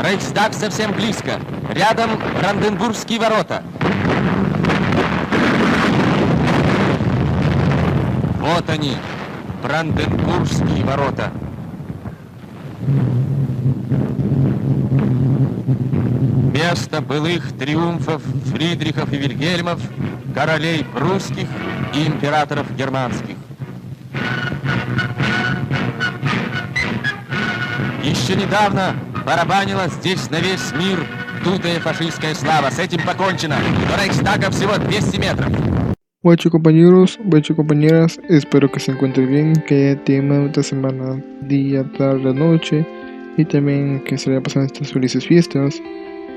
Рейхстаг совсем близко. Рядом Бранденбургские ворота. Вот они, Бранденбургские ворота. Место былых триумфов Фридрихов и Вильгельмов, королей прусских и императоров германских. Еще недавно барабанила здесь на весь мир дутая фашистская слава. С этим покончено. До Рейхстага всего 200 метров. Bueno compañeros, bueno compañeras, espero que se encuentren bien, que haya tema esta semana, día, tarde, noche, y también que se le haya pasado estas felices fiestas.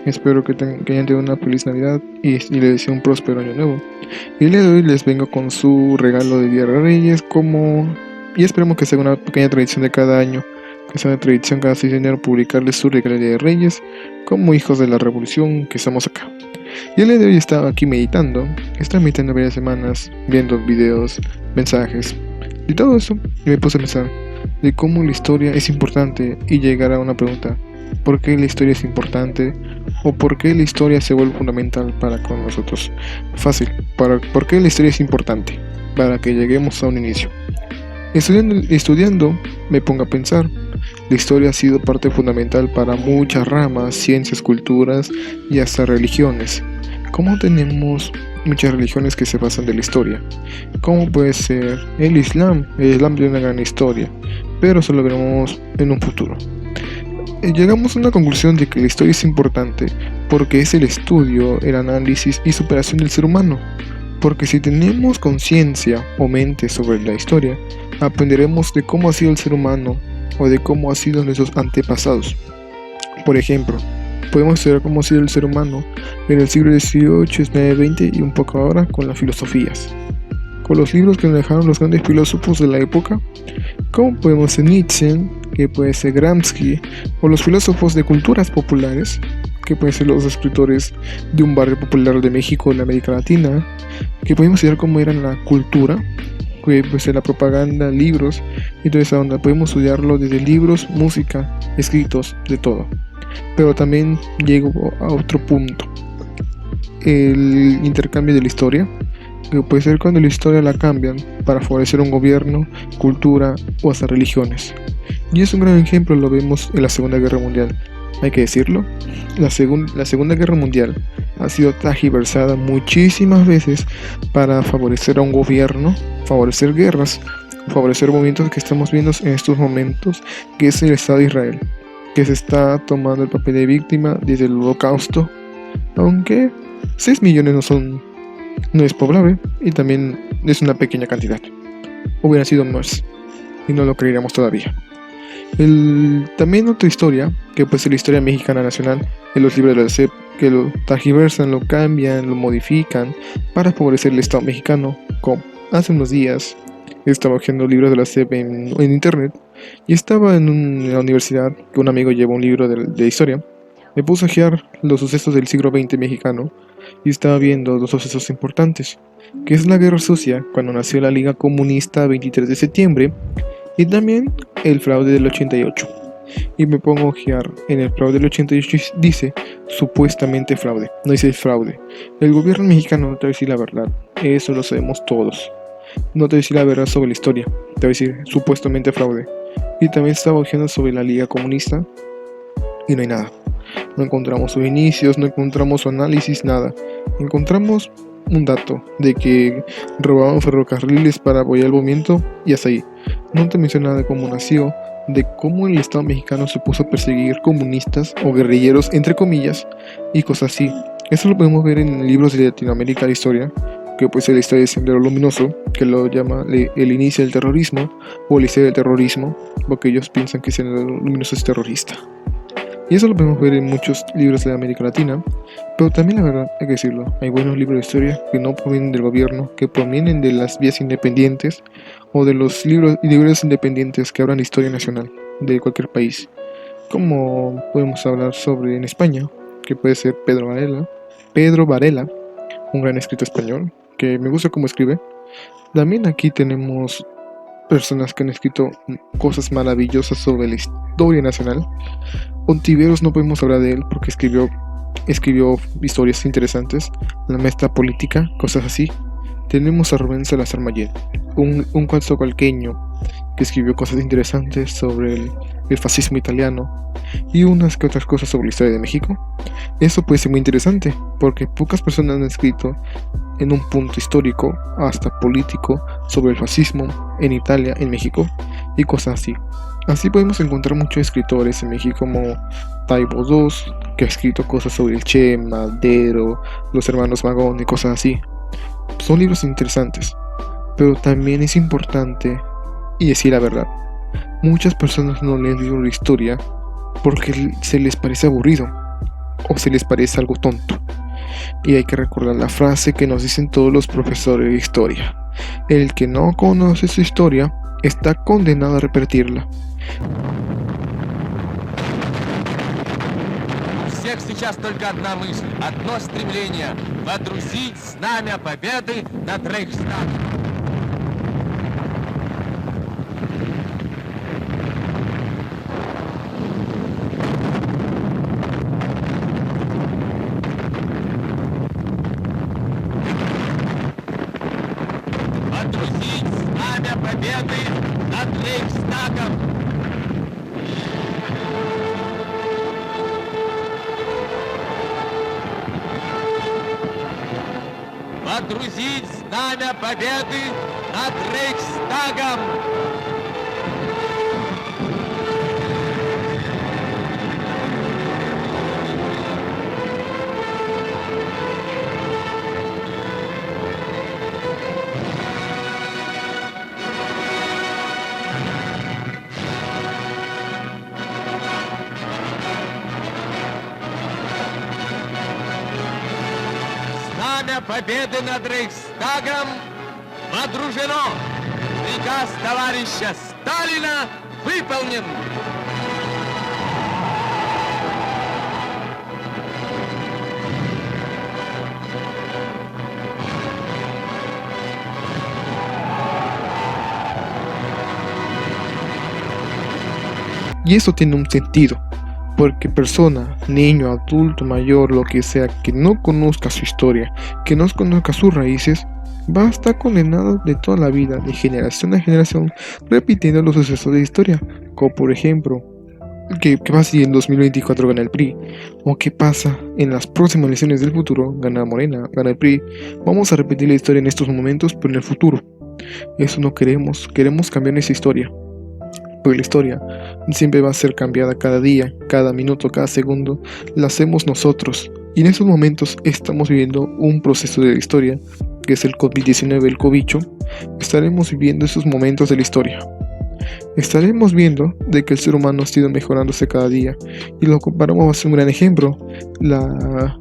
Espero que hayan tenido una feliz Navidad y les deseo un próspero año nuevo. Y el día de hoy les vengo con su regalo de Día de Reyes, y esperemos que sea una pequeña tradición de cada año, que sea una tradición cada 6 de enero publicarles su regalo de Día de Reyes, como hijos de la revolución que estamos acá. Y el día de hoy estaba aquí meditando varias semanas, viendo videos, mensajes y todo eso, y me puse a pensar de cómo la historia es importante y llegar a una pregunta: ¿por qué la historia es importante? ¿O por qué la historia se vuelve fundamental para con nosotros? Fácil, ¿por qué la historia es importante? Para que lleguemos a un inicio. Estudiando me pongo a pensar. La historia ha sido parte fundamental para muchas ramas, ciencias, culturas y hasta religiones. ¿Cómo tenemos muchas religiones que se basan de la historia? ¿Cómo puede ser el Islam? El Islam tiene una gran historia, pero eso lo veremos en un futuro. Llegamos a una conclusión de que la historia es importante porque es el estudio, el análisis y superación del ser humano. Porque si tenemos conciencia o mente sobre la historia, aprenderemos de cómo ha sido el ser humano o de cómo han sido nuestros antepasados. Por ejemplo, podemos estudiar cómo ha sido el ser humano en el siglo XVIII, XIX, XX y un poco ahora con las filosofías, con los libros que nos dejaron los grandes filósofos de la época, como podemos ser Nietzsche, que puede ser Gramsci, o los filósofos de culturas populares, que pueden ser los escritores de un barrio popular de México o de América Latina, que podemos estudiar cómo era la cultura, que puede ser la propaganda, libros y toda esa onda. Podemos estudiarlo desde libros, música, escritos, de todo. Pero también llego a otro punto: el intercambio de la historia, que puede ser cuando la historia la cambian para favorecer un gobierno, cultura o hasta religiones. Y es un gran ejemplo, lo vemos en la Segunda Guerra Mundial. Hay que decirlo, la Segunda Guerra Mundial ha sido tergiversada muchísimas veces para favorecer a un gobierno, favorecer guerras, favorecer movimientos que estamos viendo en estos momentos, que es el Estado de Israel, que se está tomando el papel de víctima desde el Holocausto, aunque 6 millones no es poblable y también es una pequeña cantidad. Hubiera sido más y no lo creeríamos todavía. También otra historia, que puede ser la historia mexicana nacional, en los libros de la SEP, que lo tergiversan, lo cambian, lo modifican para favorecer el Estado mexicano. Como hace unos días estaba hojeando libros de la SEP en internet y estaba en la universidad, que un amigo llevó un libro de historia. Me puse a hojear los sucesos del siglo XX mexicano y estaba viendo dos sucesos importantes, que es la Guerra Sucia, cuando nació la Liga Comunista 23 de septiembre, y también el fraude del 88. Y me pongo a ojear en el fraude del 88 y dice supuestamente fraude, no dice fraude. El gobierno mexicano no te va a decir la verdad, eso lo sabemos todos. No te va a decir la verdad sobre la historia, te va a decir supuestamente fraude. Y también estaba ojeando sobre la Liga Comunista y no hay nada. No encontramos sus inicios, no encontramos su análisis, nada. Encontramos un dato de que robaban ferrocarriles para apoyar el movimiento y hasta ahí. No te menciona nada de cómo nació, de cómo el Estado mexicano se puso a perseguir comunistas o guerrilleros, entre comillas, y cosas así. Eso lo podemos ver en libros de Latinoamérica, la historia, que puede ser la historia de Sendero Luminoso, que lo llama el inicio del terrorismo o la historia del terrorismo, porque ellos piensan que Sendero Luminoso es terrorista. Y eso lo podemos ver en muchos libros de América Latina, pero también la verdad, hay que decirlo, hay buenos libros de historia que no provienen del gobierno, que provienen de las vías independientes o de los libros independientes que hablan de historia nacional de cualquier país. Como podemos hablar sobre en España, que puede ser Pedro Varela, un gran escritor español, que me gusta cómo escribe. También aquí tenemos personas que han escrito cosas maravillosas sobre la historia nacional. Ontiveros no podemos hablar de él porque escribió historias interesantes, la maestra política, cosas así. Tenemos a Rubén Salazar Mayet, un cualqueño que escribió cosas interesantes sobre el fascismo italiano y unas que otras cosas sobre la historia de México. Eso puede ser muy interesante porque pocas personas han escrito en un punto histórico hasta político sobre el fascismo en Italia, en México y cosas así. Así podemos encontrar muchos escritores en México como Taibo II, que ha escrito cosas sobre el Che, Madero, los hermanos Magón y cosas así. Son libros interesantes, pero también es importante y decir la verdad. Muchas personas no leen libros de historia porque se les parece aburrido o se les parece algo tonto. Y hay que recordar la frase que nos dicen todos los profesores de historia: el que no conoce su historia está condenado a repetirla. У всех сейчас только одна мысль, одно стремление — водрузить знамя победы над Рейхстагом. Водрузить знамя победы над Рейхстагом. Водрузить знамя победы над Рейхстагом. Знамя победы над Рейхстагом водружено. Приказ товарища Сталина выполнен. Y eso tiene un sentido, porque persona, niño, adulto, mayor, lo que sea, que no conozca su historia, que no conozca sus raíces, va a estar condenado de toda la vida, de generación a generación, repitiendo los sucesos de la historia, como por ejemplo, ¿qué pasa si en 2024 gana el PRI? ¿O qué pasa en las próximas elecciones del futuro? Gana Morena, gana el PRI. Vamos a repetir la historia en estos momentos, pero en el futuro. Eso no queremos cambiar esa historia. Porque la historia siempre va a ser cambiada cada día, cada minuto, cada segundo. La hacemos nosotros. Y en esos momentos estamos viviendo un proceso de la historia, que es el COVID-19, el cobicho. Estaremos viviendo esos momentos de la historia. Estaremos viendo de que el ser humano ha ido mejorándose cada día. Y lo comparamos, va a ser un gran ejemplo. La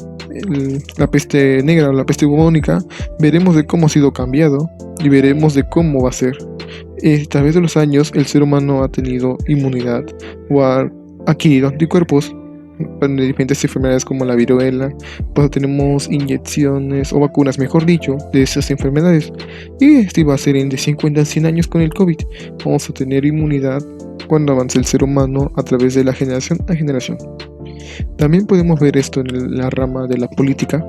peste negra o la peste bubónica, veremos de cómo ha sido cambiado y veremos de cómo va a ser. A través de los años el ser humano ha tenido inmunidad o ha adquirido anticuerpos para diferentes enfermedades como la viruela. Pues tenemos inyecciones o vacunas, mejor dicho, de esas enfermedades, y esto va a ser en de 50 a 100 años con el COVID. Vamos a tener inmunidad cuando avance el ser humano a través de la generación a generación. También podemos ver esto en la rama de la política,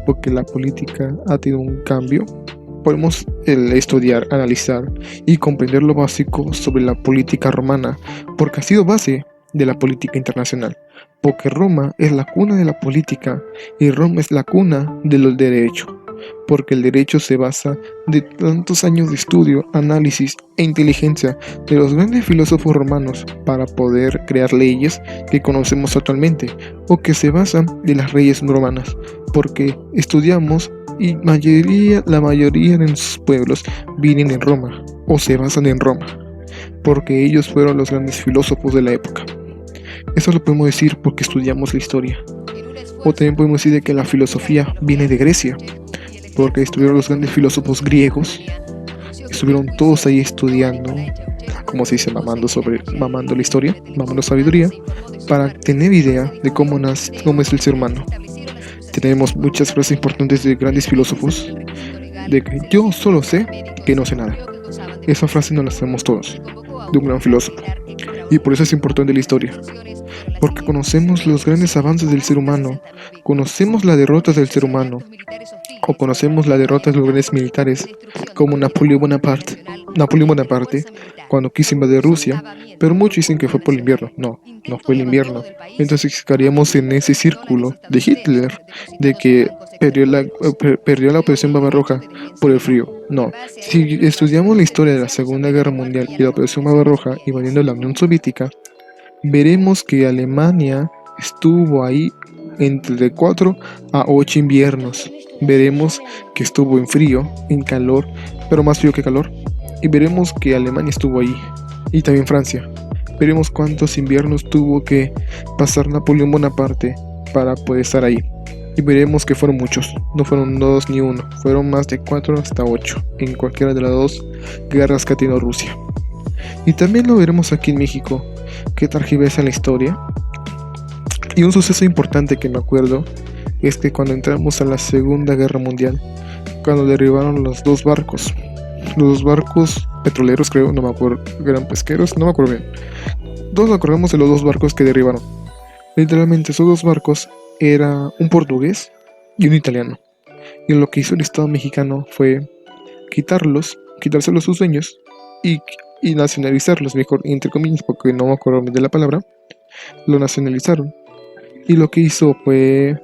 porque la política ha tenido un cambio. Podemos estudiar, analizar y comprender lo básico sobre la política romana, porque ha sido base de la política internacional, porque Roma es la cuna de la política y Roma es la cuna del derecho, porque el derecho se basa de tantos años de estudio, análisis e inteligencia de los grandes filósofos romanos para poder crear leyes que conocemos actualmente, o que se basan de las leyes romanas, porque estudiamos y la mayoría de sus pueblos vienen en Roma o se basan en Roma, porque ellos fueron los grandes filósofos de la época. Eso lo podemos decir porque estudiamos la historia. O también podemos decir de que la filosofía viene de Grecia, porque estuvieron los grandes filósofos griegos, estuvieron todos ahí estudiando, como se dice, mamando la historia, mamando sabiduría, para tener idea de cómo es el ser humano. Tenemos muchas frases importantes de grandes filósofos, de que yo solo sé que no sé nada. Esa frase no la sabemos todos, de un gran filósofo. Y por eso es importante la historia. Porque conocemos los grandes avances del ser humano, conocemos las derrotas del ser humano, o conocemos las derrotas de los grandes militares, como Napoleón Bonaparte, cuando quiso invadir Rusia, pero muchos dicen que fue por el invierno. No, no fue el invierno. Entonces caeríamos en ese círculo de Hitler, de que perdió la Operación Barbarroja por el frío. No, si estudiamos la historia de la Segunda Guerra Mundial y la Operación Barbarroja invadiendo la Unión Soviética, veremos que Alemania estuvo ahí entre 4 a 8 inviernos. Veremos que estuvo en frío, en calor, pero más frío que calor. Y veremos que Alemania estuvo ahí. Y también Francia. Veremos cuántos inviernos tuvo que pasar Napoleón Bonaparte para poder estar ahí. Y veremos que fueron muchos. No fueron 2 ni 1. Fueron más de 4 hasta 8. En cualquiera de las 2 guerras que ha tenido Rusia. Y también lo veremos aquí en México, que tergiversa la historia. Y un suceso importante que me acuerdo es que cuando entramos a la Segunda Guerra Mundial, cuando derribaron los 2 barcos petroleros, creo, no me acuerdo, eran pesqueros, no me acuerdo bien. Todos nos acordamos de los 2 barcos que derribaron. Literalmente esos 2 barcos era un portugués y un italiano. Y lo que hizo el Estado mexicano fue quitárselos sus dueños y nacionalizarlos, mejor, entre comillas, porque no me acuerdo bien de la palabra. Lo nacionalizaron. Y lo que hizo fue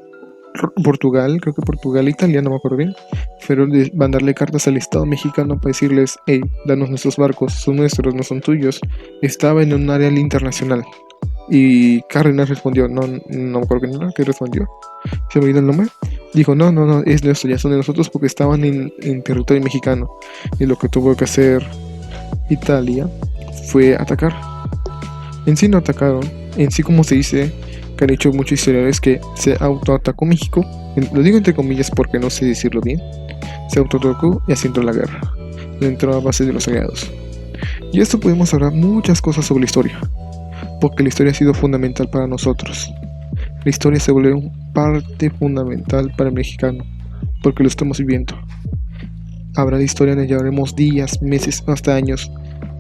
Portugal, creo que Portugal e Italia, no me acuerdo bien, fueron de mandarle cartas al Estado mexicano para decirles: hey, danos nuestros barcos, son nuestros, no son tuyos. Estaba en un área internacional. Y Cárdenas respondió, no me acuerdo quién era, que respondió, se me olvidó el nombre. Dijo, no, es nuestro, ya son de nosotros porque estaban en territorio mexicano. Y lo que tuvo que hacer Italia fue atacar. En sí no atacaron, en sí, como se dice, que han dicho muchos historiadores, que se autoatacó México, lo digo entre comillas porque no sé decirlo bien, se autoatacó y así entró la guerra, y entró a base de los aliados. Y esto podemos hablar muchas cosas sobre la historia, porque la historia ha sido fundamental para nosotros. La historia se vuelve una parte fundamental para el mexicano, porque lo estamos viviendo. Habrá de historia, nos llevaremos días, meses, hasta años,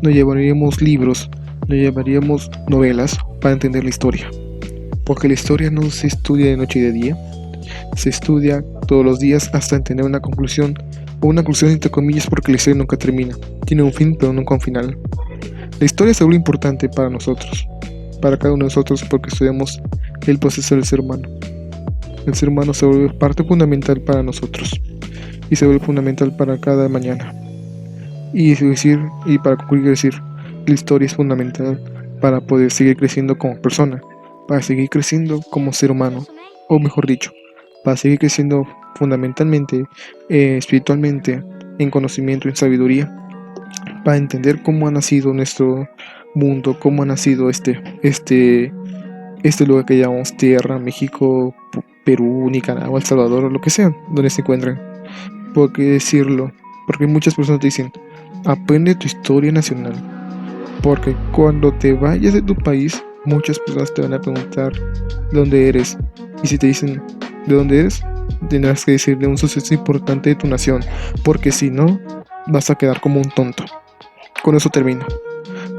nos llevaríamos libros, nos llevaríamos novelas para entender la historia. Porque la historia no se estudia de noche y de día, se estudia todos los días hasta entender una conclusión, o una conclusión entre comillas, porque la historia nunca termina, tiene un fin pero nunca un final. La historia se vuelve importante para nosotros, para cada uno de nosotros, porque estudiamos el proceso del ser humano. El ser humano se vuelve parte fundamental para nosotros, y se vuelve fundamental para cada mañana. Y para concluir, decir, la historia es fundamental para poder seguir creciendo como persona, para seguir creciendo como ser humano, o mejor dicho, para seguir creciendo fundamentalmente, espiritualmente, en conocimiento, en sabiduría, para entender cómo ha nacido nuestro mundo, cómo ha nacido este lugar que llamamos Tierra, México, Perú, Nicaragua, El Salvador, o lo que sea, donde se encuentren. ¿Por qué decirlo? Porque muchas personas te dicen, aprende tu historia nacional, porque cuando te vayas de tu país, muchas personas te van a preguntar de dónde eres, y si te dicen de dónde eres, tendrás que decirle un suceso importante de tu nación, porque si no, vas a quedar como un tonto. Con eso termino.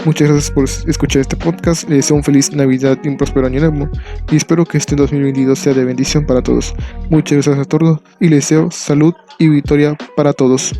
Muchas gracias por escuchar este podcast. Les deseo un feliz Navidad y un próspero año nuevo, y espero que este 2022 sea de bendición para todos. Muchas gracias a todos y les deseo salud y victoria para todos.